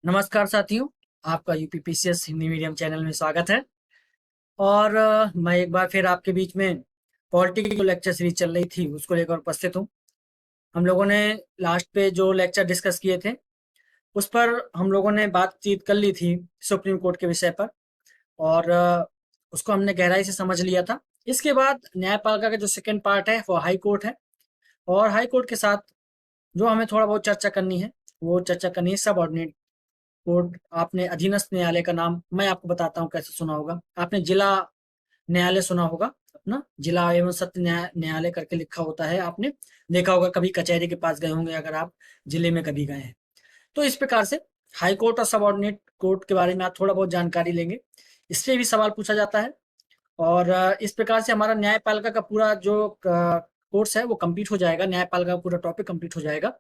नमस्कार साथियों, आपका यूपीपीसीएस हिंदी मीडियम चैनल में स्वागत है। और मैं एक बार फिर आपके बीच में पॉलिटी की जो लेक्चर सीरीज चल रही थी उसको लेकर उपस्थित हूँ। हम लोगों ने लास्ट पे जो लेक्चर डिस्कस किए थे उस पर हम लोगों ने बातचीत कर ली थी सुप्रीम कोर्ट के विषय पर। और उसको हमने गहराई से समझ लिया था। इसके बाद न्यायपालिका का जो सेकेंड पार्ट है वो हाई कोर्ट है। और हाई कोर्ट के साथ जो हमें थोड़ा बहुत चर्चा करनी है वो चर्चा करनी है सबऑर्डिनेट कोर्ट। आपने अधीनस्थ न्यायालय का नाम मैं आपको बताता हूँ कैसे सुना होगा। आपने जिला न्यायालय सुना होगा, अपना जिला एवं सत्र न्यायालय करके लिखा होता है। आपने देखा होगा, कभी कचहरी के पास गए होंगे अगर आप जिले में कभी गए हैं। तो इस प्रकार से हाई कोर्ट और सबऑर्डिनेट कोर्ट के बारे में आप थोड़ा बहुत जानकारी लेंगे, इससे भी सवाल पूछा जाता है। और इस प्रकार से हमारा न्यायपालिका का पूरा जो कोर्स है वो कंप्लीट हो जाएगा। न्यायपालिका का पूरा टॉपिक कंप्लीट हो जाएगा।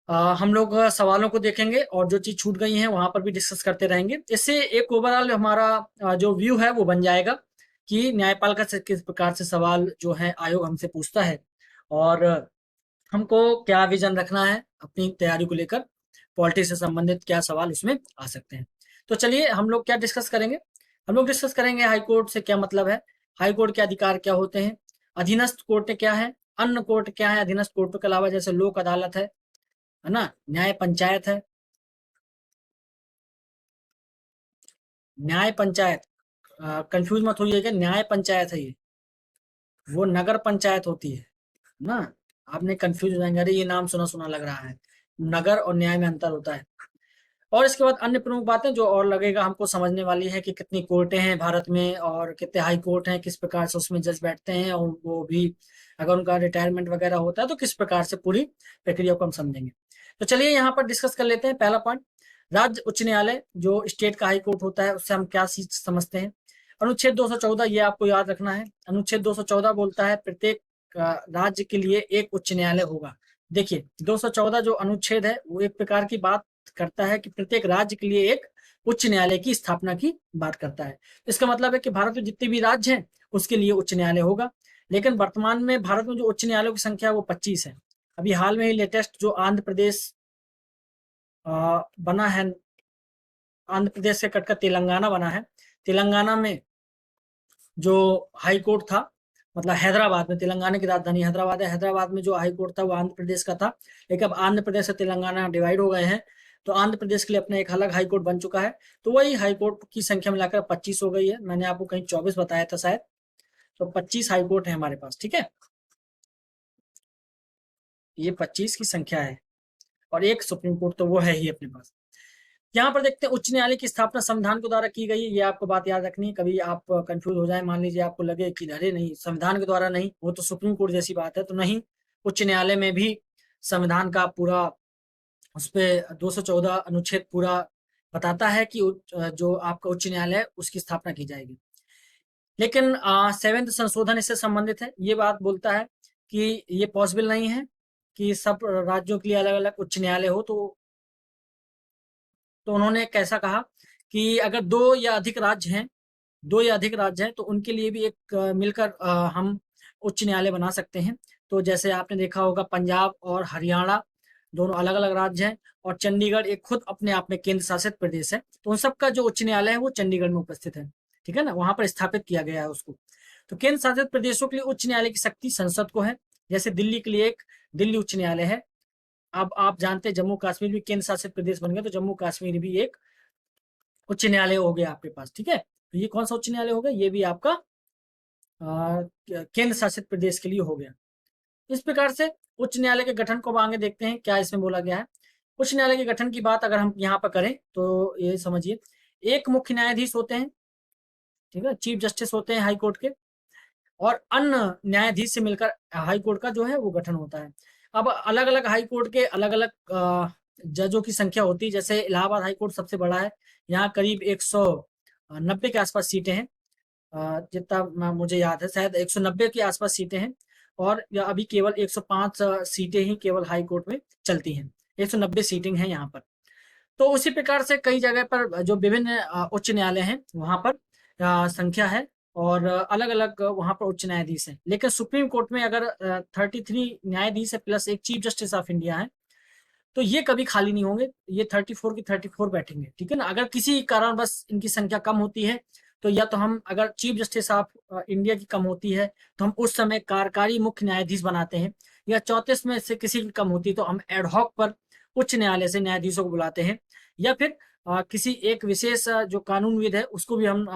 हम लोग सवालों को देखेंगे और जो चीज छूट गई है वहां पर भी डिस्कस करते रहेंगे। इससे एक ओवरऑल हमारा जो व्यू है वो बन जाएगा कि न्यायपालिका से किस प्रकार से सवाल जो है आयोग हमसे पूछता है, और हमको क्या विजन रखना है अपनी तैयारी को लेकर। पॉलिटिक्स से संबंधित क्या सवाल उसमें आ सकते हैं। तो चलिए हम लोग क्या डिस्कस करेंगे। हम लोग डिस्कस करेंगे हाई कोर्ट से क्या मतलब है, हाई कोर्ट के अधिकार क्या होते हैं, अधीनस्थ कोर्ट क्या है, अन्य कोर्ट क्या है अधीनस्थ कोर्टों के अलावा, जैसे लोक अदालत है ना, न्याय पंचायत है। न्याय पंचायत, कंफ्यूज मत होइएगा, न्याय पंचायत है ये, वो नगर पंचायत होती है ना। आपने कंफ्यूज हो जाएंगे, अरे ये नाम सुना सुना लग रहा है। नगर और न्याय में अंतर होता है। और इसके बाद अन्य प्रमुख बातें जो और लगेगा हमको समझने वाली है कि कितनी कोर्टें हैं भारत में और कितने हाई कोर्ट हैं, किस प्रकार से उसमें जज बैठते हैं, और वो भी अगर उनका रिटायरमेंट वगैरह होता है तो किस प्रकार से पूरी प्रक्रिया को हम समझेंगे। तो चलिए यहाँ पर डिस्कस कर लेते हैं। पहला पॉइंट, राज्य उच्च न्यायालय जो स्टेट का हाई कोर्ट होता है उससे हम क्या चीज समझते हैं। अनुच्छेद 214 ये आपको याद रखना है। अनुच्छेद 214 बोलता है प्रत्येक राज्य के लिए एक उच्च न्यायालय होगा। देखिए 214 जो अनुच्छेद है वो एक प्रकार की बात करता है कि प्रत्येक राज्य के लिए एक उच्च न्यायालय की स्थापना की बात करता है। इसका मतलब है कि भारत में जितने भी राज्य हैं उसके लिए उच्च न्यायालय होगा। लेकिन वर्तमान में भारत में जो उच्च न्यायालयों की संख्या है वो 25 है। अभी हाल में ही लेटेस्ट जो आंध्र प्रदेश बना है, आंध्र प्रदेश से कटकर तेलंगाना बना है। तेलंगाना में जो हाई कोर्ट था, मतलब हैदराबाद में, तेलंगाना की राजधानी हैदराबाद है, हैदराबाद में जो हाई कोर्ट था वो आंध्र प्रदेश का था। लेकिन अब आंध्र प्रदेश से तेलंगाना डिवाइड हो गए हैं, तो आंध्र प्रदेश के लिए अपना एक अलग हाई कोर्ट बन चुका है। तो वही हाई कोर्ट की संख्या मिलाकर 25 हो गई है। मैंने आपको कहीं 24 बताया था शायद। तो 25 हाई कोर्ट है हमारे पास, ठीक है। ये 25 की संख्या है, और एक सुप्रीम कोर्ट तो वो है ही अपने पास। यहाँ पर देखते हैं उच्च न्यायालय की स्थापना संविधान के द्वारा की गई है। ये आपको बात याद रखनी है, कभी आप कंफ्यूज हो जाए, मान लीजिए आपको लगे कि अरे नहीं संविधान के द्वारा नहीं, वो तो सुप्रीम कोर्ट जैसी बात है, तो नहीं। उच्च न्यायालय में भी संविधान का पूरा उस पे 214 अनुच्छेद पूरा बताता है कि जो आपका उच्च न्यायालय है उसकी स्थापना की जाएगी। लेकिन सेवेंथ संशोधन इससे संबंधित है। ये बात बोलता है कि ये पॉसिबल नहीं है कि सब राज्यों के लिए अलग अलग उच्च न्यायालय हो। तो उन्होंने कैसा कहा कि अगर दो या अधिक राज्य हैं तो उनके लिए भी एक मिलकर हम उच्च न्यायालय बना सकते हैं। तो जैसे आपने देखा होगा पंजाब और हरियाणा दोनों अलग अलग राज्य हैं, और चंडीगढ़ एक खुद अपने आप में केंद्र शासित प्रदेश है। तो उन सबका जो उच्च न्यायालय है वो चंडीगढ़ में उपस्थित है, ठीक है ना, वहां पर स्थापित किया गया है उसको। तो केंद्र शासित प्रदेशों के लिए उच्च न्यायालय की शक्ति संसद को है। जैसे दिल्ली के लिए एक दिल्ली उच्च न्यायालय है। अब आप जानते हैं जम्मू कश्मीर भी केंद्र शासित प्रदेश बन गया, तो जम्मू कश्मीर भी एक उच्च न्यायालय हो गया आपके पास, ठीक है। तो ये कौन सा उच्च न्यायालय हो गया, ये भी आपका केंद्र शासित प्रदेश के लिए हो गया। इस प्रकार से उच्च न्यायालय के गठन को अब आगे देखते हैं क्या इसमें बोला गया है। उच्च न्यायालय के गठन की बात अगर हम यहाँ पर करें तो ये समझिए, एक मुख्य न्यायाधीश होते हैं, ठीक है, चीफ जस्टिस होते हैं हाई कोर्ट के, और अन्य न्यायाधीश से मिलकर हाई कोर्ट का जो है वो गठन होता है। अब अलग अलग हाई कोर्ट के अलग अलग जजों की संख्या होती है। जैसे इलाहाबाद हाई कोर्ट सबसे बड़ा है, यहाँ करीब 190 के आसपास सीटें हैं। जितना मुझे याद है शायद 190 के आसपास सीटें हैं। और या अभी केवल 105 सीटें ही केवल हाई कोर्ट में चलती हैं। 190 सीटिंग है यहाँ पर। तो उसी प्रकार से कई जगह पर जो विभिन्न उच्च न्यायालय हैं वहां पर संख्या है, और अलग अलग वहां पर उच्च न्यायाधीश हैं। लेकिन सुप्रीम कोर्ट में अगर 33 न्यायाधीश है प्लस एक चीफ जस्टिस ऑफ इंडिया है, तो ये कभी खाली नहीं होंगे, ये 34 की 34 बैठेंगे, ठीक है ना। अगर किसी कारण बस इनकी संख्या कम होती है तो या तो हम, अगर चीफ जस्टिस ऑफ इंडिया की कम होती है तो हम उस समय कार्यकारी मुख्य न्यायाधीश बनाते हैं, या 34 में से किसी की कम होती है तो हम एडहॉक पर उच्च न्यायालय से न्यायाधीशों को बुलाते हैं, या फिर किसी एक विशेष जो कानूनविद है उसको भी हम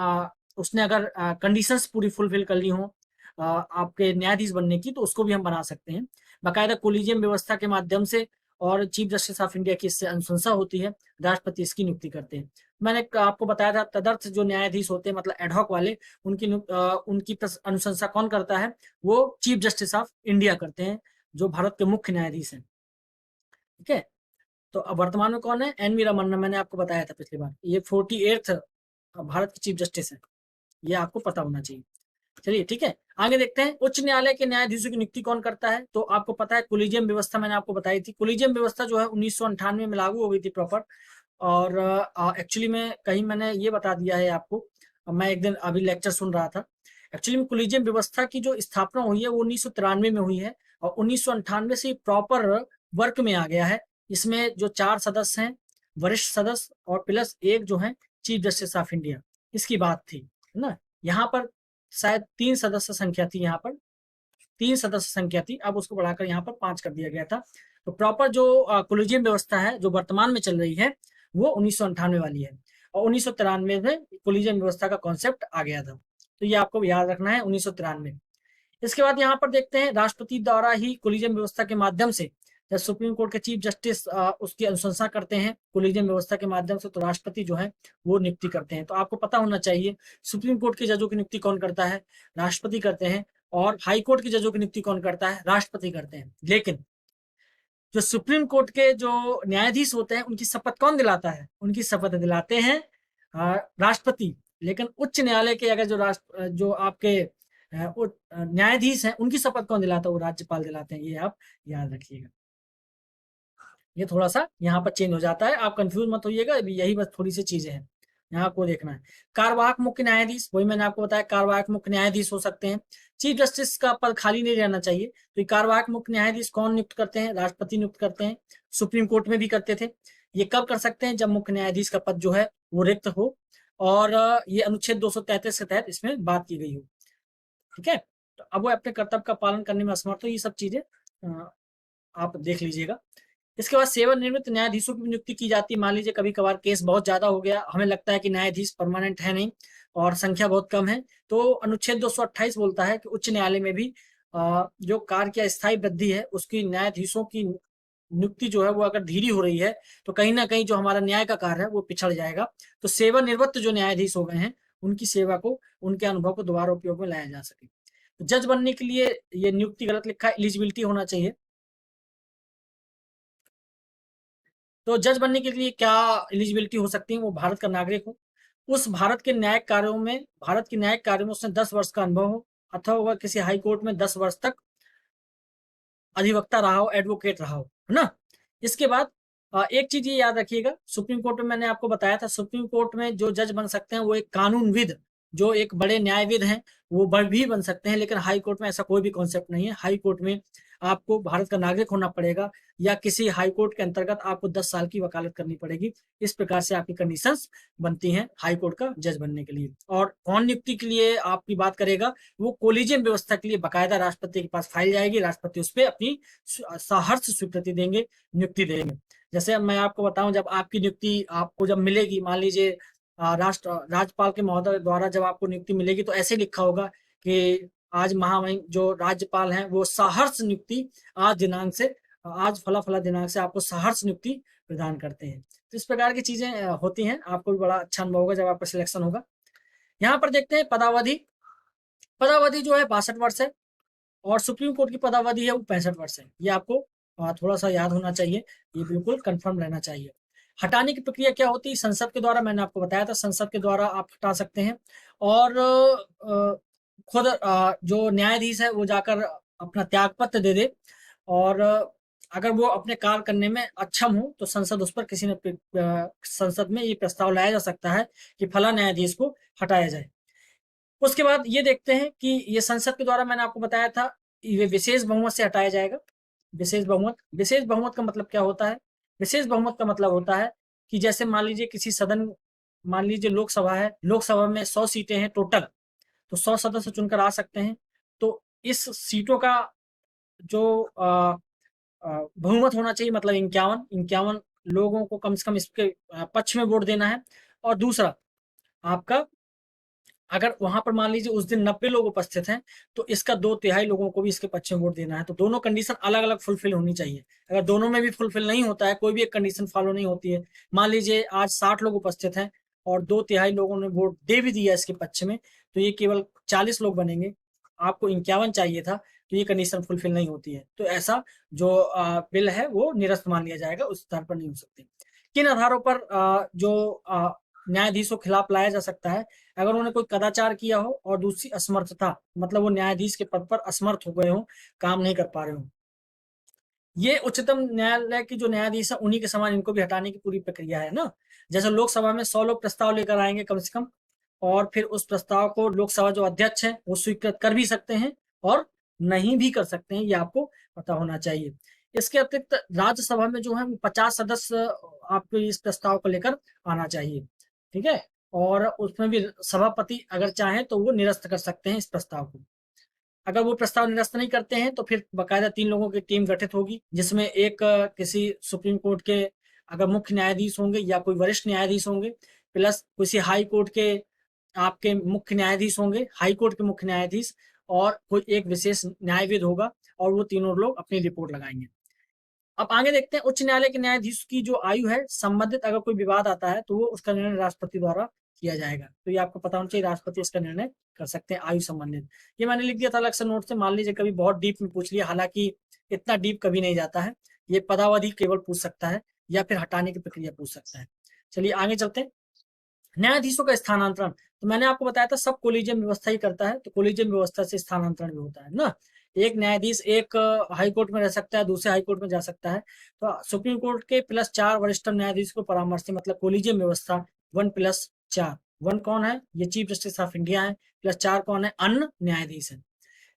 उसने अगर कंडीशंस पूरी फुलफिल कर ली हो आपके न्यायाधीश बनने की, तो उसको भी हम बना सकते हैं। बाकायदा कोलिजियम व्यवस्था के माध्यम से और चीफ जस्टिस ऑफ इंडिया की इससे अनुशंसा होती है, राष्ट्रपति इसकी नियुक्ति करते हैं। मैंने आपको बताया था तदर्थ जो न्यायाधीश होते हैं मतलब एडहॉक वाले, उनकी अनुशंसा कौन करता है, वो चीफ जस्टिस ऑफ इंडिया करते हैं, जो भारत के मुख्य न्यायाधीश हैं, ठीक है। तो अब वर्तमान में कौन है, एन वी रमन्ना, मैंने आपको बताया था पिछली बार, ये 48th भारत के चीफ जस्टिस है, ये आपको पता होना चाहिए। चलिए ठीक है, आगे देखते हैं उच्च न्यायालय के न्यायाधीशों की नियुक्ति कौन करता है। तो आपको पता है कोलिजियम व्यवस्था मैंने आपको बताई थी। कोलिजियम व्यवस्था जो है 1998 में लागू हो गई थी प्रॉपर, और एक्चुअली में कहीं मैंने ये बता दिया है आपको, मैं एक दिन अभी लेक्चर सुन रहा था। एक्चुअली में कोलिजियम व्यवस्था की जो स्थापना हुई है वो 1993 में हुई है, और 1998 से प्रॉपर वर्क में आ गया है। इसमें जो 4 सदस्य हैं वरिष्ठ सदस्य और प्लस एक जो है चीफ जस्टिस ऑफ इंडिया, इसकी बात थी, है ना। यहाँ पर शायद 3 सदस्य संख्या थी, यहाँ पर 3 सदस्य संख्या थी, अब उसको बढ़ाकर यहाँ पर 5 कर दिया गया था। तो प्रॉपर जो कोलिजियम व्यवस्था है जो वर्तमान में चल रही है वो 1998 वाली है, और 1993 में कोलिजियम व्यवस्था का कॉन्सेप्ट आ गया था। तो ये आपको याद रखना है, 1993। इसके बाद यहाँ पर देखते हैं राष्ट्रपति द्वारा ही कोलिजियम व्यवस्था के माध्यम से, जब सुप्रीम कोर्ट के चीफ जस्टिस उसकी अनुशंसा करते हैं कोलिजियम व्यवस्था के माध्यम से, तो राष्ट्रपति जो है वो नियुक्ति करते हैं। तो आपको पता होना चाहिए सुप्रीम कोर्ट के जजों की नियुक्ति कौन करता है, राष्ट्रपति करते हैं, और हाई कोर्ट के जजों की नियुक्ति कौन करता है, राष्ट्रपति करते हैं। लेकिन जो सुप्रीम कोर्ट के जो न्यायाधीश होते हैं उनकी शपथ कौन दिलाता है, उनकी शपथ दिलाते हैं राष्ट्रपति। लेकिन उच्च न्यायालय के अगर जो आपके न्यायाधीश हैं उनकी शपथ कौन दिलाता है, वो राज्यपाल दिलाते हैं, ये आप याद रखिएगा। ये थोड़ा सा यहाँ पर चेंज हो जाता है, आप कंफ्यूज मत होइएगा, यही बस थोड़ी सी चीजें हैं, यहाँ को देखना है। कार्यवाहक मुख्य न्यायाधीश, वही मैंने आपको बताया, कार्यवाहक मुख्य न्यायाधीश हो सकते हैं। चीफ जस्टिस का पद खाली नहीं रहना चाहिए, तो ये कार्यवाहक मुख्य न्यायाधीश कौन नियुक्त करते हैं, राष्ट्रपति नियुक्त करते हैं। सुप्रीम कोर्ट में भी करते थे। ये कब कर सकते हैं, जब मुख्य न्यायाधीश का पद जो है वो रिक्त हो, और ये अनुच्छेद 233 के तहत इसमें बात की गई हो, ठीक है। तो अब वो अपने कर्तव्य का पालन करने में असमर्थ हो, ये सब चीजें आप देख लीजिएगा। इसके बाद सेवानिवृत्त न्यायाधीशों की नियुक्ति की जाती है। मान लीजिए कभी कभार केस बहुत ज्यादा हो गया, हमें लगता है कि न्यायाधीश परमानेंट है नहीं और संख्या बहुत कम है, तो अनुच्छेद 228 बोलता है कि उच्च न्यायालय में भी जो कार्य की स्थायी वृद्धि है उसकी न्यायाधीशों की नियुक्ति जो है वो अगर धीरी हो रही है तो कहीं ना कहीं जो हमारा न्याय का कार्य है वो पिछड़ जाएगा। तो सेवानिवृत्त जो न्यायाधीश हो गए हैं उनकी सेवा को, उनके अनुभव को दोबारा उपयोग में लाया जा सके। तो जज बनने के लिए ये नियुक्ति गलत लिखा है, एलिजिबिलिटी होना चाहिए। तो जज बनने के लिए क्या एलिजिबिलिटी हो सकती है, वो भारत का नागरिक हो, उस भारत के न्यायिक कार्यों में, भारत के न्यायिक कार्यों में उसने 10 वर्ष का अनुभव हो, अथवा वह किसी हाई कोर्ट में 10 वर्ष तक अधिवक्ता रहा हो, एडवोकेट रहा हो, है ना। इसके बाद एक चीज ये याद रखिएगा, सुप्रीम कोर्ट में मैंने आपको बताया था, सुप्रीम कोर्ट में जो जज बन सकते हैं वो एक कानूनविद, जो एक बड़े न्यायविद हैं वो भी बन सकते हैं, लेकिन हाई कोर्ट में ऐसा कोई भी कॉन्सेप्ट नहीं है। हाई कोर्ट में आपको भारत का नागरिक होना पड़ेगा, या किसी हाई कोर्ट के अंतर्गत आपको 10 साल की वकालत करनी पड़ेगी। इस प्रकार से आपकी कंडीशंस बनती हैं हाई कोर्ट का जज बनने के लिए। और कौन नियुक्ति के लिए आपकी बात करेगा, वो कोलिजियम व्यवस्था के लिए बाकायदा राष्ट्रपति के पास फाइल जाएगी, राष्ट्रपति उस पर अपनी सहर्ष स्वीकृति देंगे, नियुक्ति देंगे। जैसे मैं आपको बताऊं, जब आपकी नियुक्ति आपको जब मिलेगी, मान लीजिए राज्यपाल के महोदय द्वारा जब आपको नियुक्ति मिलेगी, तो ऐसे लिखा होगा कि आज महामहिम जो राज्यपाल हैं वो सहर्ष नियुक्ति आज दिनांक से, आज फला फला दिनांक से आपको सहर्ष नियुक्ति प्रदान करते हैं। तो इस प्रकार की चीजें होती हैं, आपको भी बड़ा अच्छा अनुभव होगा जब आपका सिलेक्शन होगा। यहाँ पर देखते हैं पदावधि। पदावधि जो है 62 वर्ष है, और सुप्रीम कोर्ट की पदावधि है वो 65 वर्ष है। ये आपको थोड़ा सा याद होना चाहिए, ये बिल्कुल कंफर्म रहना चाहिए। हटाने की प्रक्रिया क्या होती है, संसद के द्वारा, मैंने आपको बताया था संसद के द्वारा आप हटा सकते हैं, और खुद जो न्यायाधीश है वो जाकर अपना त्याग पत्र दे दे, और अगर वो अपने कार्य करने में अक्षम हो तो संसद उस पर किसी ने संसद में ये प्रस्ताव लाया जा सकता है कि फला न्यायाधीश को हटाया जाए। उसके बाद ये देखते हैं कि ये संसद के द्वारा, मैंने आपको बताया था, ये विशेष बहुमत से हटाया जाएगा। विशेष बहुमत का मतलब क्या होता है, विशेष बहुमत का मतलब होता है कि जैसे मान लीजिए किसी सदन, मान लीजिए लोकसभा है, लोकसभा में 100 सीटें हैं टोटल, तो 100 सदस्य चुनकर आ सकते हैं। तो इस सीटों का जो बहुमत होना चाहिए, मतलब 51 लोगों को कम से कम इसके पक्ष में वोट देना है। और दूसरा आपका, अगर वहां पर मान लीजिए उस दिन 90 लोग उपस्थित हैं, तो इसका 2/3 लोगों को भी इसके पक्ष में वोट देना है। तो दोनों कंडीशन अलग अलग फुलफिल होनी चाहिए। अगर दोनों में भी फुलफिल नहीं होता है, कोई भी एक कंडीशन फॉलो नहीं होती है, मान लीजिए आज 60 लोग उपस्थित हैं और 2/3 लोगों ने वोट दे भी दिया इसके पक्ष में, तो ये केवल 40 लोग बनेंगे। आपको 51 चाहिए था, तो ये कंडीशन फुलफिल नहीं होती है। तो ऐसा जो बिल है वो निरस्त मान लिया जाएगा, उस आधार पर नहीं हो सकती। किन आधारों पर जो न्यायाधीश को खिलाफ लाया जा सकता है? अगर उन्होंने कोई कदाचार किया हो और दूसरी असमर्थता, मतलब वो न्यायाधीश के पद पर असमर्थ हो गए हो, काम नहीं कर पा रहे हो। ये उच्चतम न्यायालय की जो न्यायाधीश है उन्हीं के समान इनको भी हटाने की पूरी प्रक्रिया है ना। जैसे लोकसभा में 100 लोग प्रस्ताव लेकर आएंगे कम से कम, और फिर उस प्रस्ताव को लोकसभा जो अध्यक्ष है वो स्वीकृत कर भी सकते हैं और नहीं भी कर सकते हैं, ये आपको पता होना चाहिए। इसके अतिरिक्त राज्यसभा में जो है 50 सदस्य आपको इस प्रस्ताव को लेकर आना चाहिए, ठीक है। और उसमें भी सभापति अगर चाहे तो वो निरस्त कर सकते हैं इस प्रस्ताव को। अगर वो प्रस्ताव निरस्त नहीं करते हैं तो फिर बाकायदा 3 लोगों की टीम गठित होगी, जिसमें एक किसी सुप्रीम कोर्ट के अगर मुख्य न्यायाधीश होंगे या कोई वरिष्ठ न्यायाधीश होंगे, प्लस किसी हाई कोर्ट के आपके मुख्य न्यायाधीश होंगे, हाई कोर्ट के मुख्य न्यायाधीश, और कोई एक विशेष न्यायविद होगा, और वो तीनों लोग अपनी रिपोर्ट लगाएंगे। अब आगे देखते हैं, उच्च न्यायालय के न्यायाधीश की जो आयु है, संबंधित अगर कोई विवाद आता है तो वो उसका निर्णय राष्ट्रपति द्वारा किया जाएगा। तो ये आपको पता होना चाहिए, राष्ट्रपति इसका निर्णय कर सकते हैं आयु संबंधित। ये मैंने लिख दिया था अलग से नोट से, मान लीजिए कभी बहुत डीप में पूछ लिया, हालांकि इतना डीप कभी नहीं जाता है। ये पदावधि केवल पूछ सकता है या फिर हटाने की प्रक्रिया पूछ सकता है। चलिए आगे चलते हैं। न्यायाधीशों का स्थानांतरण, तो मैंने आपको बताया था सब कोलिजियम व्यवस्था ही करता है, तो कोलिजियम व्यवस्था से स्थानांतरण भी होता है ना। एक न्यायाधीश एक हाई कोर्ट में रह सकता है, दूसरे हाई कोर्ट में जा सकता है। तो सुप्रीम कोर्ट के प्लस 4 वरिष्ठ न्यायाधीश को परामर्श से, मतलब कोलिजियम व्यवस्था 1+4। 1 कौन है? ये चीफ जस्टिस ऑफ इंडिया है। प्लस 4 कौन है? अन्य न्यायाधीश है।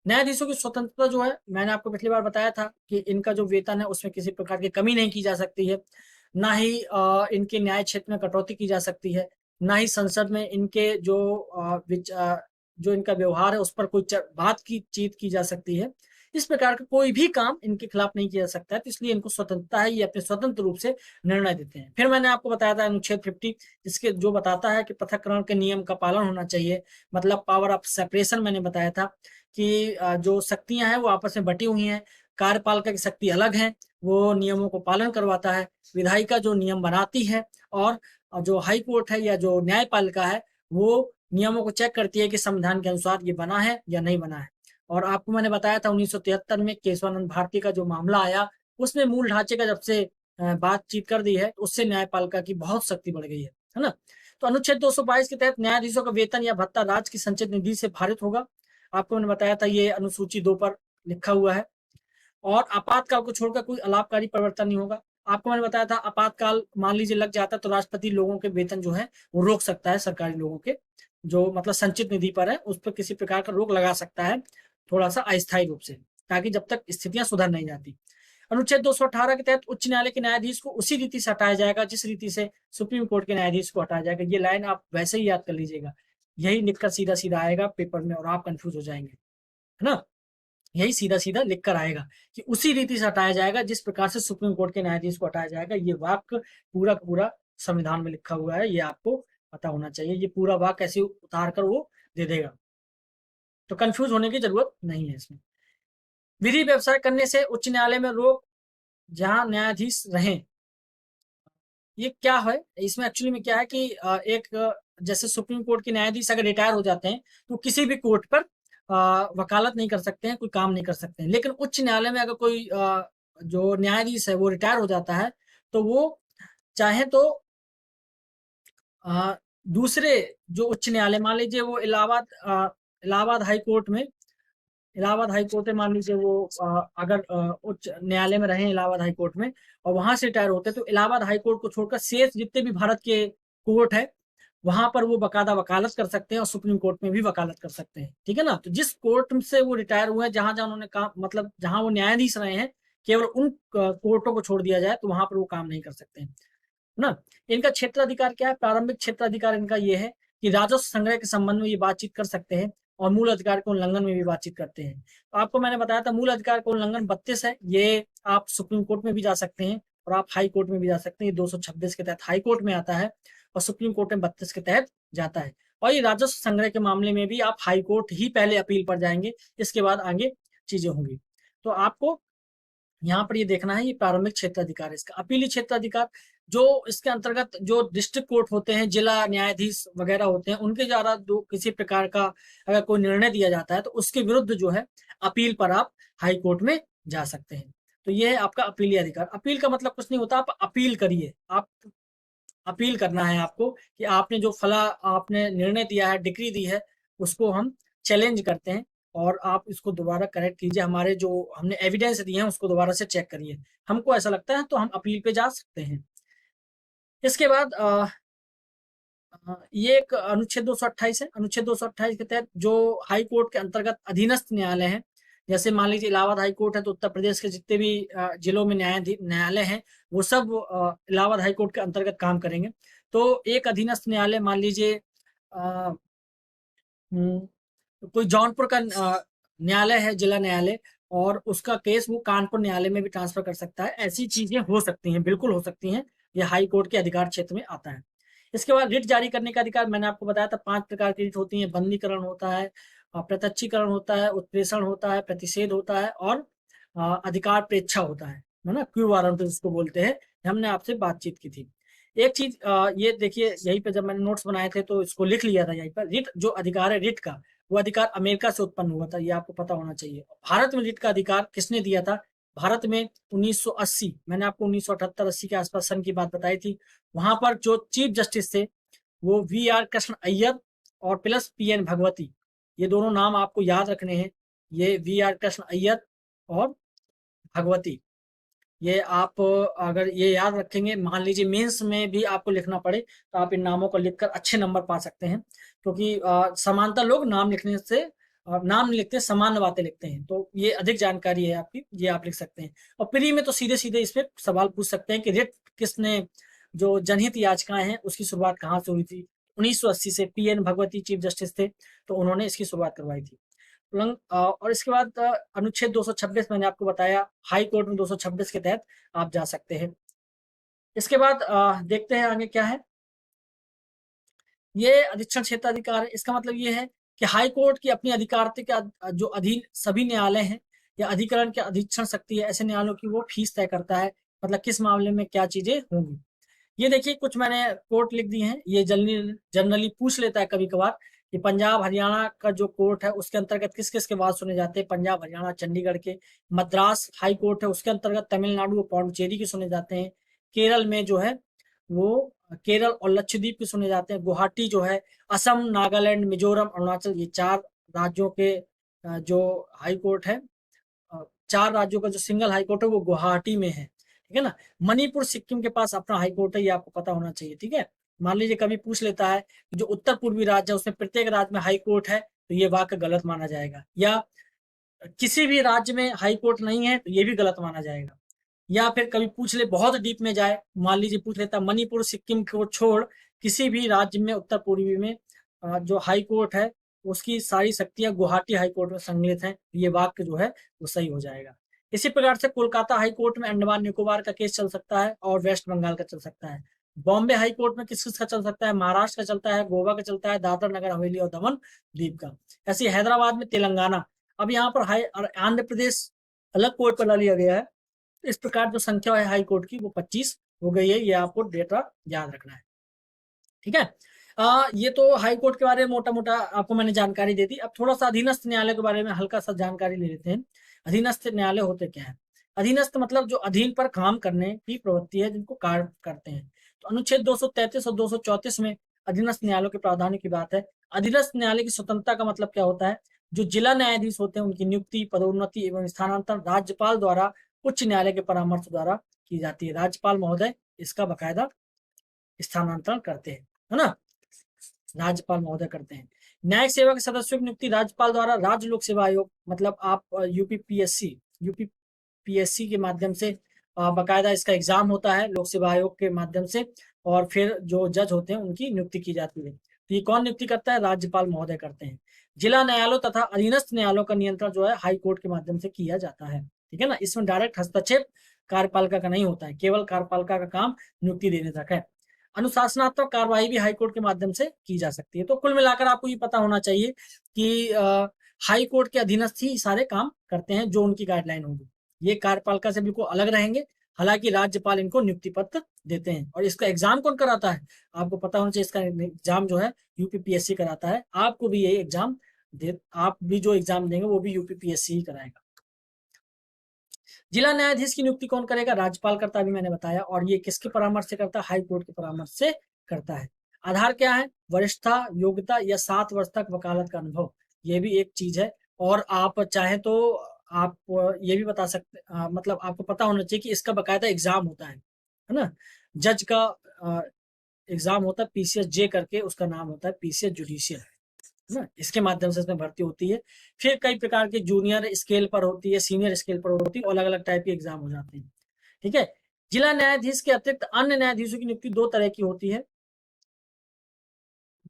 न्यायाधीशों की स्वतंत्रता जो है, मैंने आपको पिछली बार बताया था कि इनका जो वेतन है उसमें किसी प्रकार की कमी नहीं की जा सकती है, ना ही इनके न्याय क्षेत्र में कटौती की जा सकती है, ना ही संसद में इनके जो इनका व्यवहार है उस पर कोई बात की चीत की जा सकती है। इस प्रकार का कोई भी काम इनके खिलाफ नहीं किया जा सकता है, तो इसलिए इनको स्वतंत्रता है, ये अपने स्वतंत्र रूप से निर्णय देते हैं। फिर मैंने आपको बताया था अनुच्छेद 50, जिसके जो बताता है कि पृथक्करण के नियम का पालन होना चाहिए, मतलब पावर ऑफ सेपरेशन। मैंने बताया था कि जो शक्तियां हैं वो आपस में बटी हुई हैं, कार्यपालिका की शक्ति अलग है, वो नियमों को पालन करवाता है, विधायिका जो नियम बनाती है, और जो हाई कोर्ट है या जो न्यायपालिका है वो नियमों को चेक करती है कि संविधान के अनुसार ये बना है या नहीं बना है। और आपको मैंने बताया था 1973 में केशवानंद भारती का जो मामला आया, उसमें मूल ढांचे का जब से बातचीत कर दी है, तो उससे न्यायपालिका की बहुत शक्ति बढ़ गई है ना। तो अनुच्छेद 222 के तहत न्यायाधीशों का वेतन या भत्ता राज्य की संचित निधि से भारित होगा। आपको मैंने बताया था, ये अनुसूची 2 पर लिखा हुआ है। और आपातकाल को छोड़कर कोई अलाभकारी परिवर्तन नहीं होगा। आपको मैंने बताया था, आपातकाल मान लीजिए लग जाता है तो राष्ट्रपति लोगों के वेतन जो है वो रोक सकता है, सरकारी लोगों के जो मतलब संचित निधि पर है उस पर किसी प्रकार का रोक लगा सकता है, थोड़ा सा अस्थायी रूप से, ताकि जब तक स्थितियां सुधर नहीं जाती। अनुच्छेद 218 के तहत उच्च न्यायालय के न्यायाधीश को उसी रीति से हटाया जाएगा जिस रीति से सुप्रीम कोर्ट के न्यायाधीश को हटाया जाएगा। ये लाइन आप वैसे ही याद कर लीजिएगा, यही लिखकर सीधा सीधा आएगा पेपर में और आप कंफ्यूज हो जाएंगे, है ना। यही सीधा सीधा लिख कर आएगा कि उसी रीति से हटाया जाएगा जिस प्रकार से सुप्रीम कोर्ट के न्यायाधीश को हटाया जाएगा। ये वाक्य पूरा का पूरा संविधान में लिखा हुआ है, ये आपको पता होना चाहिए। ये पूरा वाक्य ऐसे उतार कर वो दे देगा, तो कंफ्यूज होने की जरूरत नहीं है इसमें। विधि व्यवसाय करने से उच्च न्यायालय में रोक, जहां न्यायाधीश रहें। ये क्या है इसमें? एक्चुअली में क्या है कि जैसे सुप्रीम कोर्ट के न्यायाधीश अगर रिटायर हो जाते हैं तो किसी भी कोर्ट पर वकालत नहीं कर सकते हैं, कोई काम नहीं कर सकते हैं। लेकिन उच्च न्यायालय में अगर कोई जो न्यायाधीश है वो रिटायर हो जाता है तो वो चाहे तो दूसरे जो उच्च न्यायालय, मान लीजिए वो इलाहाबाद हाई कोर्ट में, इलाहाबाद हाई कोर्ट में मान लीजिए वो अगर उच्च न्यायालय में रहे इलाहाबाद हाई कोर्ट में और वहां से रिटायर होते हैं, तो इलाहाबाद हाई कोर्ट को छोड़कर शेष जितने भी भारत के कोर्ट है वहां पर वो बकायदा वकालत कर सकते हैं और सुप्रीम कोर्ट में भी वकालत कर सकते हैं, ठीक है ना। तो जिस कोर्ट से वो रिटायर हुए हैं, जहां जहां उन्होंने काम, मतलब जहां वो न्यायाधीश रहे हैं, केवल उन कोर्टों को छोड़ दिया जाए तो वहां पर वो काम नहीं कर सकते हैं, है ना। इनका क्षेत्राधिकार क्या है? प्रारंभिक क्षेत्राधिकार इनका ये है कि राजस्व संग्रह के संबंध में ये बातचीत कर सकते हैं और मूल अधिकार के उल्लंघन में भी बातचीत करते हैं। तो आपको मैंने बताया था मूल अधिकार का उल्लंघन 32 है, ये आप सुप्रीम कोर्ट में भी जा सकते हैं और आप हाई कोर्ट में भी जा सकते हैं। ये 226 के तहत हाई कोर्ट में आता है और सुप्रीम कोर्ट में 32 के तहत जाता है। और ये राजस्व संग्रह के मामले में भी आप हाई कोर्ट ही पहले अपील पर जाएंगे, इसके बाद आगे चीजें होंगी। तो आपको यहाँ पर ये देखना है, ये प्रारंभिक क्षेत्राधिकार है। इसका अपीली क्षेत्राधिकार, जो इसके अंतर्गत जो डिस्ट्रिक्ट कोर्ट होते हैं, जिला न्यायाधीश वगैरह होते हैं, उनके द्वारा जो किसी प्रकार का अगर कोई निर्णय दिया जाता है तो उसके विरुद्ध जो है अपील पर आप हाई कोर्ट में जा सकते हैं। तो ये है आपका अपीली अधिकार। अपील का मतलब कुछ नहीं होता, आप अपील करिए, आप अपील करना है आपको कि आपने जो फला आपने निर्णय दिया है, डिक्री दी है, उसको हम चैलेंज करते हैं और आप इसको दोबारा करेक्ट कीजिए, हमारे जो हमने एविडेंस दिए हैं उसको दोबारा से चेक करिए। हमको ऐसा लगता है तो हम अपील पे जा सकते हैं। इसके बाद ये एक अनुच्छेद 228 है। अनुच्छेद 228 के तहत जो हाई कोर्ट के अंतर्गत अधीनस्थ न्यायालय हैं, जैसे मान लीजिए इलाहाबाद हाई कोर्ट है तो उत्तर प्रदेश के जितने भी जिलों में न्यायालय हैं वो सब इलाहाबाद हाई कोर्ट के अंतर्गत काम करेंगे। तो एक अधीनस्थ न्यायालय मान लीजिए कोई जौनपुर का न्यायालय है, जिला न्यायालय, और उसका केस वो कानपुर न्यायालय में भी ट्रांसफर कर सकता है। ऐसी चीजें हो सकती हैं, बिल्कुल हो सकती हैं, ये हाई कोर्ट के अधिकार क्षेत्र में आता है। इसके बाद रिट जारी करने का अधिकार, मैंने आपको बताया था 5 प्रकार की रिट होती है। बंदीकरण होता है, प्रत्यक्षीकरण होता है, उत्प्रेषण होता है, प्रतिषेध होता है और अधिकार प्रेक्षा होता है ना, क्यू वारंट जिसको बोलते हैं। हमने आपसे बातचीत की थी। एक चीज ये देखिए, यहीं पे जब मैंने नोट्स बनाए थे तो इसको लिख लिया था यहीं पर। रिट जो अधिकार है रिट का, वो अधिकार अमेरिका से उत्पन्न हुआ था, ये आपको पता होना चाहिए। भारत में रिट का अधिकार किसने दिया था? भारत में 1980, मैंने आपको 1978-80 के आसपास सन की बात बताई थी। वहां पर जो चीफ जस्टिस थे वो वी आर कृष्ण अय्यर और प्लस पी एन भगवती, ये दोनों नाम आपको याद रखने हैं। ये वी आर कृष्ण अय्यर और भगवती, ये आप अगर ये याद रखेंगे, मान लीजिए मेंस में भी आपको लिखना पड़े तो आप इन नामों को लिखकर अच्छे नंबर पा सकते हैं। क्योंकि समानता लोग नाम लिखने से नाम नहीं लिखते, सामान्य बातें लिखते हैं। तो ये अधिक जानकारी है आपकी, ये आप लिख सकते हैं। और प्री में तो सीधे सीधे इस पे सवाल पूछ सकते हैं कि रिट किसने, जो जनहित याचिकाएं हैं उसकी शुरुआत कहाँ से हुई थी? 1980 से P N Bhagwati chief justice थे तो उन्होंने इसकी शुरुआत करवाई थी। और इसके बाद अनुच्छेद 226 मैंने आपको बताया, हाई कोर्ट में 226 के तहत आप जा सकते हैं। इसके बाद देखते हैं आगे क्या है। ये अधीक्षण क्षेत्राधिकार है। इसका मतलब ये है कि हाई कोर्ट की अपनी अधिकारिता के जो अधीन सभी न्यायालय हैं या अधिकरण की अधीक्षण शक्ति है, ऐसे न्यायालयों की वो फीस तय करता है, मतलब किस मामले में क्या चीजें होंगी। ये देखिए कुछ मैंने कोर्ट लिख दी हैं, ये जनरली पूछ लेता है कभी कभार कि पंजाब हरियाणा का जो कोर्ट है उसके अंतर्गत किस किस के वाद सुने जाते हैं। पंजाब हरियाणा चंडीगढ़ के। मद्रास हाई कोर्ट है उसके अंतर्गत तमिलनाडु और पौंडुचेरी के सुने जाते हैं। केरल में जो है वो केरल और लक्षद्वीप के सुने जाते हैं। गुवाहाटी जो है असम, नागालैंड, मिजोरम, अरुणाचल, ये 4 राज्यों के जो हाई कोर्ट है, 4 राज्यों का जो सिंगल हाई कोर्ट है वो गुवाहाटी में है, ठीक है ना। मणिपुर सिक्किम के पास अपना हाई कोर्ट है, ये आपको पता होना चाहिए, ठीक है। मान लीजिए कभी पूछ लेता है कि जो उत्तर पूर्वी राज्य है उसमें प्रत्येक राज्य में हाई कोर्ट है, तो ये वाक्य गलत माना जाएगा। या किसी भी राज्य में हाई कोर्ट नहीं है तो ये भी गलत माना जाएगा। या फिर कभी पूछ ले, बहुत डीप में जाए, मान लीजिए पूछ लेता मणिपुर सिक्किम को छोड़ किसी भी राज्य में उत्तर पूर्वी में जो हाई कोर्ट है उसकी सारी शक्तियां गुवाहाटी हाई कोर्ट में सम्मिलित हैं, ये वाक्य जो है वो सही हो जाएगा। इसी प्रकार से कोलकाता हाई कोर्ट में अंडमान निकोबार का केस चल सकता है और वेस्ट बंगाल का चल सकता है। बॉम्बे हाई कोर्ट में किस किस का चल सकता है? महाराष्ट्र का चलता है, गोवा का चलता है, दादर नगर हवेली और दमन द्वीप का। ऐसे हैदराबाद में तेलंगाना। अब यहाँ पर हाई आंध्र प्रदेश अलग कोर्ट बना लिया गया है। इस प्रकार जो संख्या है हाई कोर्ट की वो 25 हो गई है, ये आपको डेटा याद रखना है, ठीक है। ये तो हाई कोर्ट के बारे में मोटा मोटा आपको मैंने जानकारी दे दी। अब थोड़ा सा अधीनस्थ न्यायालय के बारे में हल्का सा जानकारी ले लेते हैं। अधीनस्थ न्यायालय होते क्या है? अधीनस्थ मतलब जो अधीन पर काम करने की प्रवृत्ति है, जिनको कार्य करते हैं। तो अनुच्छेद 233 और 234 में अधीनस्थ न्यायालयों के प्रावधान की बात है। अधीनस्थ न्यायालय की स्वतंत्रता का मतलब क्या होता है? जो जिला न्यायाधीश होते हैं उनकी नियुक्ति, पदोन्नति एवं स्थानांतरण राज्यपाल द्वारा उच्च न्यायालय के परामर्श द्वारा की जाती है। राज्यपाल महोदय इसका बकायदा स्थानांतरण करते हैं, है ना, राज्यपाल महोदय करते हैं। न्यायिक सेवा के सदस्यों की नियुक्ति राज्यपाल द्वारा राज्य लोक सेवा आयोग, मतलब आप यूपीपीएससी, यूपी यूपीपीएससी के माध्यम से बाकायदा इसका एग्जाम होता है लोक सेवा आयोग के माध्यम से, और फिर जो जज होते हैं उनकी नियुक्ति की जाती है। तो ये कौन नियुक्ति करता है? राज्यपाल महोदय करते हैं। जिला न्यायालयों तथा अधीनस्थ न्यायालयों का नियंत्रण जो है हाई कोर्ट के माध्यम से किया जाता है। ठीक है ना, इसमें डायरेक्ट हस्तक्षेप कार्यपालिका का नहीं होता है, केवल कार्यपालिका का काम नियुक्ति देने तक है। अनुशासनात्मक कार्रवाई भी हाई कोर्ट के माध्यम से की जा सकती है। तो कुल मिलाकर आपको ये पता होना चाहिए कि हाई कोर्ट के अधीनस्थ ही सारे काम करते हैं जो उनकी गाइडलाइन होगी। ये कार्यपालिका से बिल्कुल अलग रहेंगे, हालांकि राज्यपाल इनको नियुक्ति पत्र देते हैं। और इसका एग्जाम कौन कराता है? आपको पता होना चाहिए, इसका एग्जाम जो है यूपीपीएससी कराता है। आपको भी यही एग्जाम आप भी जो एग्जाम देंगे वो भी यूपीपीएससी ही कराएगा। जिला न्यायाधीश की नियुक्ति कौन करेगा? राज्यपाल करता, अभी मैंने बताया। और ये किसके परामर्श से करता है? हाई कोर्ट के परामर्श से करता है। आधार क्या है? वरिष्ठता, योग्यता या 7 वर्ष तक वकालत का अनुभव, ये भी एक चीज है। और आप चाहे तो आप ये भी बता सकते, मतलब आपको पता होना चाहिए कि इसका बकायदा एग्जाम होता है ना। जज का एग्जाम होता है पीसीएस जे करके, उसका नाम होता है पीसीएस जुडिशियल, है ना। इसके माध्यम से इसमें भर्ती होती है। फिर कई प्रकार के जूनियर स्केल पर होती है, सीनियर स्केल पर होती है, अलग अलग टाइप के एग्जाम हो जाते हैं। ठीक है। जिला न्यायाधीश के अतिरिक्त अन्य न्यायाधीशों की नियुक्ति 2 तरह की होती है,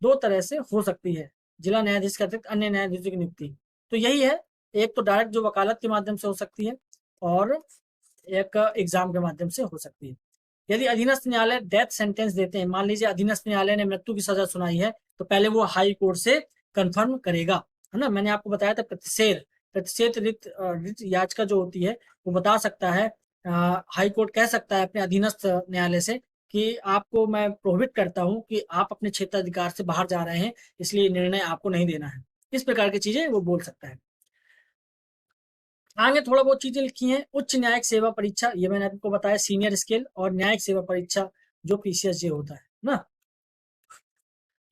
2 तरह से हो सकती है। जिला न्यायाधीश के अतिरिक्त अन्य न्यायाधीशों की नियुक्ति तो यही है, एक तो डायरेक्ट जो वकालत के माध्यम से हो सकती है, और एक एग्जाम के माध्यम से हो सकती है। यदि अधीनस्थ न्यायालय डेथ सेंटेंस देते हैं, मान लीजिए अधीनस्थ न्यायालय ने मृत्यु की सजा सुनाई है, तो पहले वो हाई कोर्ट से कंफर्म करेगा, है ना। मैंने आपको बताया था प्रतिषेध रिट याचिका जो होती है वो बता सकता है, हाई कोर्ट कह सकता है अपने अधीनस्थ न्यायालय से कि आपको मैं प्रोहिबिट करता हूं कि आप अपने क्षेत्राधिकार से बाहर जा रहे हैं, इसलिए निर्णय आपको नहीं देना है। इस प्रकार की चीजें वो बोल सकता है। आगे थोड़ा बहुत चीजें लिखी हैं। उच्च न्यायिक सेवा परीक्षा, ये मैंने आपको बताया सीनियर स्केल, और न्यायिक सेवा परीक्षा जो पीसीएस जे होता है ना।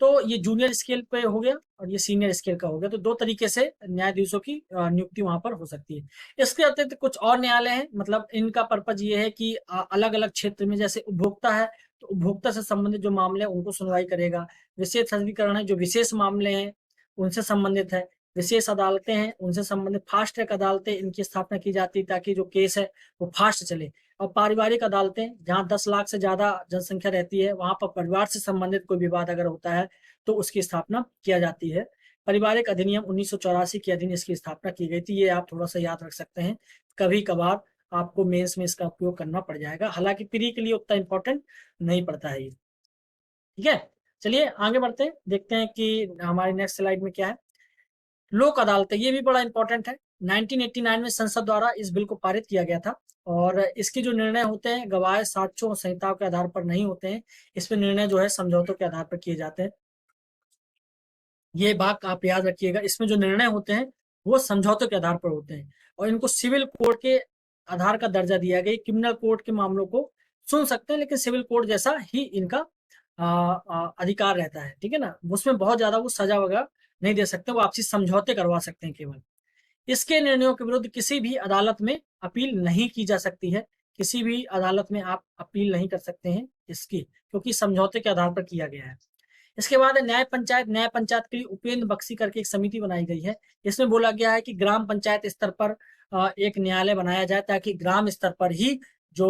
तो ये जूनियर स्केल पे हो गया और ये सीनियर स्केल का हो गया। तो 2 तरीके से न्यायाधीशों की नियुक्ति वहां पर हो सकती है। इसके अतिरिक्त कुछ और न्यायालय हैं, मतलब इनका पर्पज ये है कि अलग अलग क्षेत्र में, जैसे उपभोक्ता है तो उपभोक्ता से संबंधित जो मामले हैं उनको सुनवाई करेगा। विशेष अधिकरण है, जो विशेष मामले हैं उनसे संबंधित है। विशेष अदालतें हैं, उनसे संबंधित फास्ट ट्रैक अदालतें, इनकी स्थापना की जाती है ताकि जो केस है वो फास्ट चले। और पारिवारिक अदालतें, जहां 10 लाख से ज्यादा जनसंख्या रहती है, वहां पर परिवार से संबंधित कोई विवाद अगर होता है तो उसकी स्थापना किया जाती है। पारिवारिक अधिनियम 1984 के अधीन इसकी स्थापना की गई थी। ये आप थोड़ा सा याद रख सकते हैं, कभी कभार आपको मेंस में इसका उपयोग करना पड़ जाएगा, हालांकि प्री के लिए उतना इंपॉर्टेंट नहीं पड़ता है ये। ठीक है, चलिए आगे बढ़ते हैं, देखते हैं कि हमारी नेक्स्ट स्लाइड में क्या है। लोक अदालतें, ये भी बड़ा इंपॉर्टेंट है। 1989 में संसद द्वारा इस बिल को पारित किया गया था, और इसके जो निर्णय होते हैं गवाह साक्ष्यों संहिताओं के आधार पर नहीं होते हैं। इसमें निर्णय जो है समझौतों के आधार पर किए जाते हैं। ये बात आप याद रखिएगा, इसमें जो निर्णय होते हैं वो समझौतों के आधार पर होते हैं, और इनको सिविल कोर्ट के आधार का दर्जा दिया गया। क्रिमिनल कोर्ट के मामलों को सुन सकते हैं, लेकिन सिविल कोर्ट जैसा ही इनका अधिकार रहता है। ठीक है ना, उसमें बहुत ज्यादा वो सजा वगैरह नहीं दे सकते, वो आपसी समझौते करवा सकते हैं केवल। इसके निर्णयों के विरुद्ध किसी भी अदालत में अपील नहीं की जा सकती है। किसी भी अदालत में आप अपील नहीं कर सकते हैं इसकी, क्योंकि समझौते के आधार पर किया गया है। इसके बाद न्याय पंचायत के लिए उपेंद्र बख्शी करके एक समिति बनाई गई है। इसमें बोला गया है कि ग्राम पंचायत स्तर पर एक न्यायालय बनाया जाए, ताकि ग्राम स्तर पर ही जो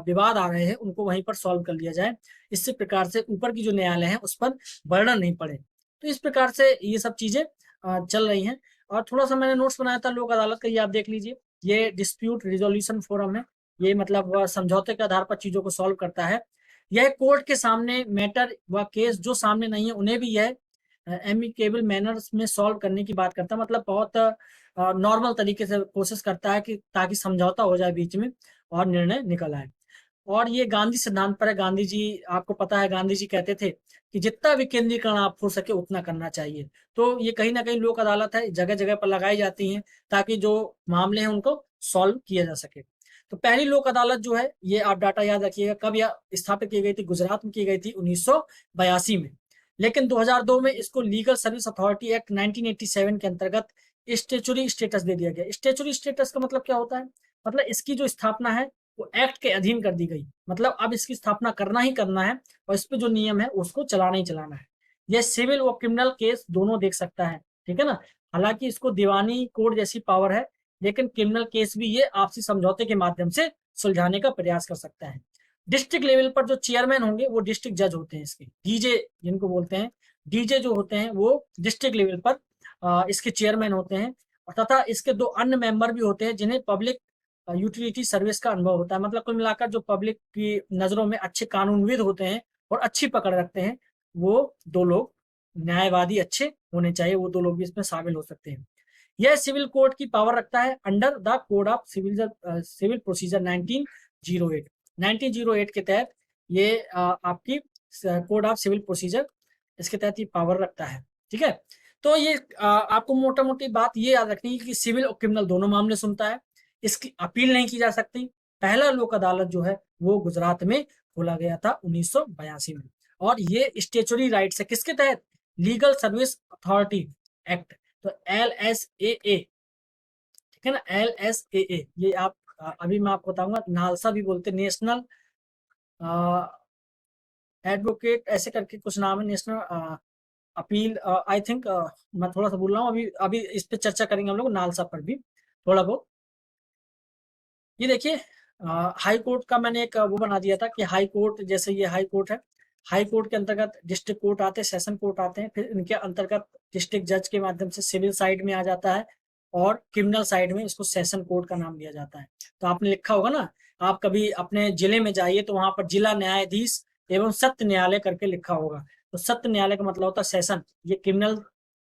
विवाद आ रहे हैं उनको वहीं पर सॉल्व कर लिया जाए। इससे प्रकार से ऊपर की जो न्यायालय है उस पर बर्डन नहीं पड़े। तो इस प्रकार से ये सब चीजें चल रही हैं। और थोड़ा सा मैंने नोट्स बनाया था लोक अदालत का, ये आप देख लीजिए। ये डिस्प्यूट रिजोल्यूशन फोरम है, ये मतलब समझौते के आधार पर चीजों को सॉल्व करता है। यह कोर्ट के सामने मैटर व केस जो सामने नहीं है उन्हें भी यह एमिकेबल मैनर्स में सॉल्व करने की बात करता है, मतलब बहुत नॉर्मल तरीके से कोशिश करता है कि ताकि समझौता हो जाए बीच में और निर्णय निकल आए। और ये गांधी सिद्धांत पर है। गांधी जी, आपको पता है गांधी जी कहते थे कि जितना विकेंद्रीकरण आप हो सके उतना करना चाहिए। तो ये कहीं ना कहीं लोक अदालत है, जगह जगह पर लगाई जाती हैं ताकि जो मामले हैं उनको सॉल्व किया जा सके। तो पहली लोक अदालत जो है, ये आप डाटा याद रखिएगा, कब यह स्थापित की गई थी? गुजरात में की गई थी 1982 में। लेकिन 2002 में इसको लीगल सर्विस अथॉरिटी एक्ट 1987 के अंतर्गत स्टेचुरी स्टेटस दे दिया गया। स्टेचुरी स्टेटस का मतलब क्या होता है? मतलब इसकी जो स्थापना है वो एक्ट के अधीन कर दी गई, मतलब अब इसकी स्थापना करना ही करना है, और इस पे जो नियम है उसको चलाना ही चलाना है। यह सिविल और क्रिमिनल केस दोनों देख सकता है। ठीक है ना, हालांकि इसको दीवानी कोर्ट जैसी पावर है, लेकिन क्रिमिनल केस भी ये आपसी समझौते के माध्यम से सुलझाने का प्रयास कर सकता है। डिस्ट्रिक्ट लेवल पर जो चेयरमैन होंगे वो डिस्ट्रिक्ट जज होते हैं इसके, डीजे जिनको बोलते हैं, डीजे जो होते हैं वो डिस्ट्रिक्ट लेवल पर इसके चेयरमैन होते हैं। और तथा इसके दो अन्य मेंबर भी होते हैं जिन्हें पब्लिक यूटिलिटी सर्विस का अनुभव होता है। मतलब कुल मिलाकर जो पब्लिक की नजरों में अच्छे कानूनविद होते हैं और अच्छी पकड़ रखते हैं, वो दो लोग न्यायवादी अच्छे होने चाहिए, वो दो लोग भी इसमें शामिल हो सकते हैं। यह सिविल कोर्ट की पावर रखता है under the code of civil procedure 1908। 1908 के तहत ये आपकी कोड ऑफ सिविल प्रोसीजर, इसके तहत ये पावर रखता है। ठीक है, तो ये आपको मोटा मोटी बात ये याद रखनी है कि सिविल और क्रिमिनल दोनों मामले सुनता है, इसकी अपील नहीं की जा सकती। पहला लोक अदालत जो है वो गुजरात में खोला गया था 1982 में, और ये स्टेचुरी राइट्स है किसके तहत, लीगल सर्विस अथॉरिटी एक्ट, तो LSAA, ठीक है ना, LSAA। ये आप अभी मैं आपको बताऊंगा, नालसा भी बोलते, नेशनल एडवोकेट ऐसे करके कुछ नाम है, नेशनल अपील, आई थिंक, मैं थोड़ा सा बोल रहा हूँ, अभी अभी इस पे चर्चा करेंगे हम लोग, नालसा पर भी थोड़ा बहुत। ये देखिए, हाई कोर्ट का मैंने एक वो बना दिया था कि हाई कोर्ट, जैसे ये हाई कोर्ट है, हाई कोर्ट के अंतर्गत डिस्ट्रिक्ट कोर्ट आते हैं, सेशन कोर्ट आते हैं, फिर इनके अंतर्गत डिस्ट्रिक्ट जज के माध्यम से सिविल साइड में आ जाता है, और क्रिमिनल साइड में इसको सेशन कोर्ट का नाम दिया जाता है। तो आपने लिखा होगा ना, आप कभी अपने जिले में जाइए तो वहां पर जिला न्यायाधीश एवं सत्र न्यायालय करके लिखा होगा, तो सत्र न्यायालय का मतलब होता है सेशन, ये क्रिमिनल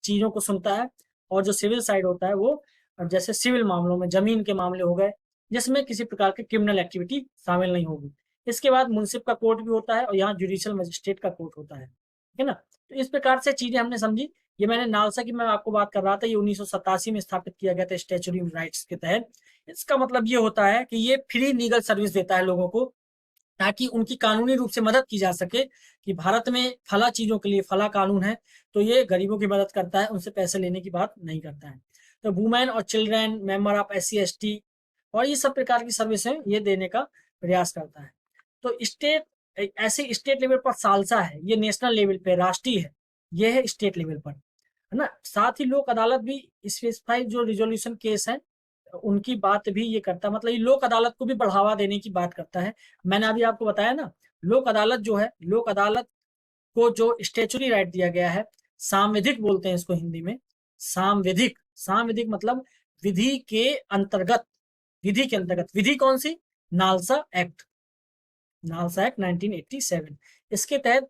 चीजों को सुनता है। और जो सिविल साइड होता है वो जैसे सिविल मामलों में जमीन के मामले हो गए जिसमें किसी प्रकार की क्रिमिनल एक्टिविटी शामिल नहीं होगी। इसके बाद मुंसिफ का कोर्ट भी होता है, और यहाँ जुडिशियल मजिस्ट्रेट का कोर्ट होता है, ठीक है ना। तो इस प्रकार से चीजें हमने समझी। ये मैंने नालसा की मैं आपको बात कर रहा था, ये 1987 में स्थापित किया गया था स्टैच्यूटरी राइट्स के तहत। इसका मतलब ये होता है कि ये फ्री लीगल सर्विस देता है लोगों को, ताकि उनकी कानूनी रूप से मदद की जा सके कि भारत में फला चीजों के लिए फला कानून है, तो ये गरीबों की मदद करता है, उनसे पैसे लेने की बात नहीं करता है। तो वुमेन और children, member of SC ST और ये सब प्रकार की सर्विसें ये देने का प्रयास करता है। तो स्टेट, ऐसे स्टेट लेवल पर सालसा है, ये नेशनल लेवल पे राष्ट्रीय है, ये है स्टेट लेवल पर, है ना। साथ ही लोक अदालत भी स्पेसिफाइड जो रिजोल्यूशन केस है उनकी बात भी ये करता है, मतलब ये लोक अदालत को भी बढ़ावा देने की बात करता है। मैंने अभी आपको बताया ना, लोक अदालत जो है, लोक अदालत को जो स्टेचुरी राइट दिया गया है, सांविधिक बोलते हैं इसको हिंदी में, सांविधिक। सांविधिक मतलब विधि के अंतर्गत, विधि के अंतर्गत, विधि कौन सी, नालसा एक्ट, नालसा एक्ट 1987, इसके तहत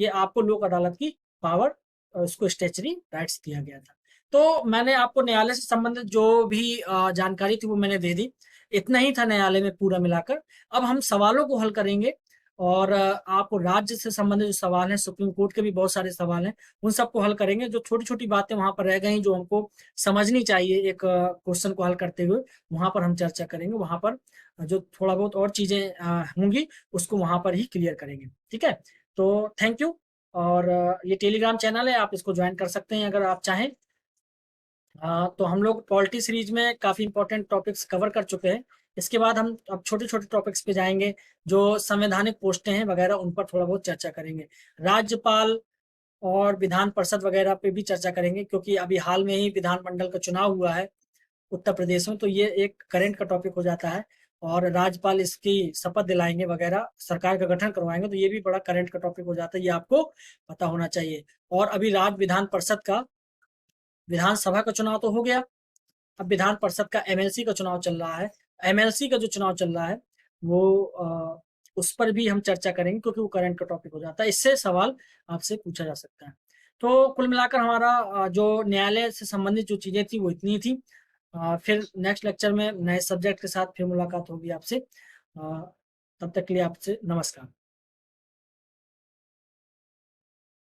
ये आपको लोक अदालत की पावर, उसको स्टेचुरी राइट्स दिया गया था। तो मैंने आपको न्यायालय से संबंधित जो भी जानकारी थी वो मैंने दे दी, इतना ही था न्यायालय में पूरा मिलाकर। अब हम सवालों को हल करेंगे, और आपको राज्य से संबंधित जो सवाल हैं, सुप्रीम कोर्ट के भी बहुत सारे सवाल हैं, उन सबको हल करेंगे। जो छोटी छोटी बातें वहां पर रह गई जो हमको समझनी चाहिए एक क्वेश्चन को हल करते हुए, वहां पर हम चर्चा करेंगे। वहां पर जो थोड़ा बहुत और चीजें होंगी उसको वहां पर ही क्लियर करेंगे, ठीक है। तो थैंक यू। और ये टेलीग्राम चैनल है, आप इसको ज्वाइन कर सकते हैं अगर आप चाहें। तो हम लोग पॉलिटी सीरीज में काफी इंपॉर्टेंट टॉपिक्स कवर कर चुके हैं। इसके बाद हम अब छोटे छोटे टॉपिक्स पे जाएंगे, जो संवैधानिक पोस्टें हैं वगैरह, उन पर थोड़ा बहुत चर्चा करेंगे। राज्यपाल और विधान परिषद वगैरह पे भी चर्चा करेंगे, क्योंकि अभी हाल में ही विधानमंडल का चुनाव हुआ है उत्तर प्रदेश में, तो ये एक करंट का टॉपिक हो जाता है। और राज्यपाल इसकी शपथ दिलाएंगे वगैरह, सरकार का गठन करवाएंगे, तो ये भी बड़ा करंट का टॉपिक हो जाता है, ये आपको पता होना चाहिए। और अभी राज्य विधान परिषद का, विधानसभा का चुनाव तो हो गया, अब विधान परिषद का MLC का चुनाव चल रहा है। MLC का जो चुनाव चल रहा है वो उस पर भी हम चर्चा करेंगे, क्योंकि वो करंट का टॉपिक हो जाता है, इससे सवाल आपसे पूछा जा सकता है। तो कुल मिलाकर हमारा जो न्यायालय से संबंधित जो चीजें थी वो इतनी थी। फिर नेक्स्ट लेक्चर में नए सब्जेक्ट के साथ फिर मुलाकात होगी आपसे। तब तक के लिए आपसे नमस्कार।